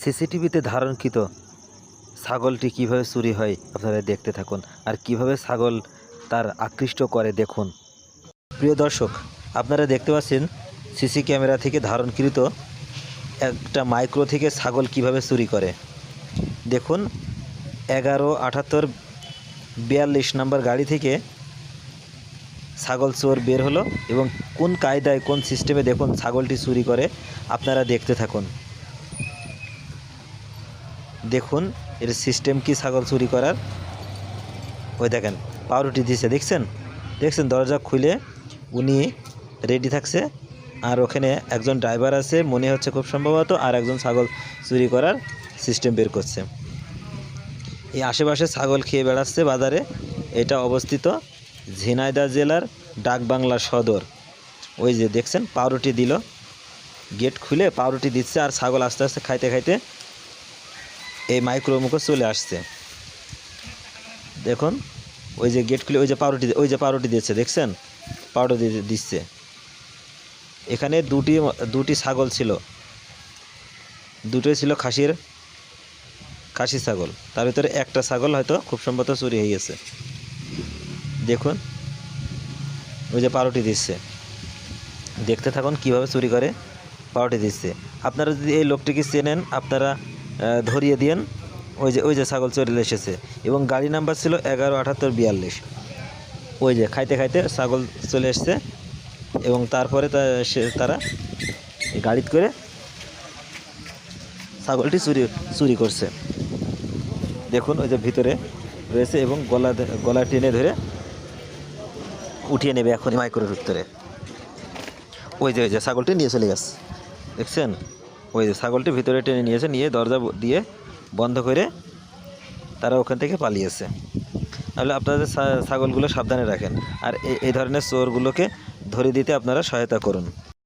সিসিটিভিতে ধারণকৃত ছাগলটি কিভাবে চুরি হয় আপনারা দেখতে থাকুন আর কিভাবে ছাগল তার আকৃষ্ট করে দেখুন। প্রিয় দর্শক, আপনারা দেখতে পাচ্ছেন সিসি ক্যামেরা থেকে ধারণকৃত একটা মাইক্রো থেকে ছাগল কিভাবে চুরি করে। দেখুন 117842 নম্বর গাড়ি থেকে ছাগল চোর বের হলো এবং কোন কায়দায় কোন সিস্টেমে দেখুন ছাগলটি চুরি করে আপনারা দেখতে থাকুন। দেখুন এর সিস্টেম কি ছাগল চুরি করার। ওই দেখেন পাউরুটি দিছে, দেখছেন দরজা খুলে উনি রেডি থাকছে আর ওখানে একজন ড্রাইভার আছে মনে হচ্ছে খুব সম্ভবত, আর একজন ছাগল চুরি করার সিস্টেম বের করছে। এই আশেপাশে ছাগল খেয়ে বেড়াচ্ছে বাজারে। এটা অবস্থিত ঝিনাইদহ জেলার ডাকবাংলা সদর। ওই যে দেখছেন পাউরুটি দিল, গেট খুলে পাউরুটি দিচ্ছে আর ছাগল আস্তে আস্তে খাইতে খাইতে এই মাইক্রো মুখে চলে আসছে। দেখুন ওই যে গেট খুলে ওই যে পাউরুটি দিচ্ছে, দেখছেন পাউরুটি দিচ্ছে। এখানে দুটি ছাগল ছিল, দুটোই ছিল খাসি ছাগল। তার ভিতরে একটা ছাগল হয়তো খুব সম্ভবত চুরি হয়ে গেছে। দেখুন ওই যে পাউরুটি দিচ্ছে, দেখতে থাকুন কিভাবে চুরি করে পাউরুটি দিচ্ছে। আপনারা যদি এই লোকটিকে চেনেন আপনারা ধরিয়ে দিন। ওই যে ছাগল চলে এসেছে এবং গাড়ি নাম্বার ছিল 117842। ওই যে খাইতে খাইতে ছাগল চলে এসছে এবং তারপরে তারা গাড়িতে করে ছাগলটি চুরি করছে। দেখুন ওই যে ভিতরে রয়েছে এবং গলা টেনে ধরে উঠিয়ে নেবে এখনই মাইক্রোর ভিতরে। ওই যে ছাগলটি নিয়ে চলে গেছে, দেখছেন ওই যে ছাগলটি ভিতরে টেনে নিয়েছে, নিয়ে দরজা দিয়ে বন্ধ করে তারা ওখান থেকে পালিয়েছে। তাহলে আপনাদের ছাগলগুলো সাবধানে রাখেন আর এই ধরনের চোরগুলোকে ধরে দিতে আপনারা সহায়তা করুন।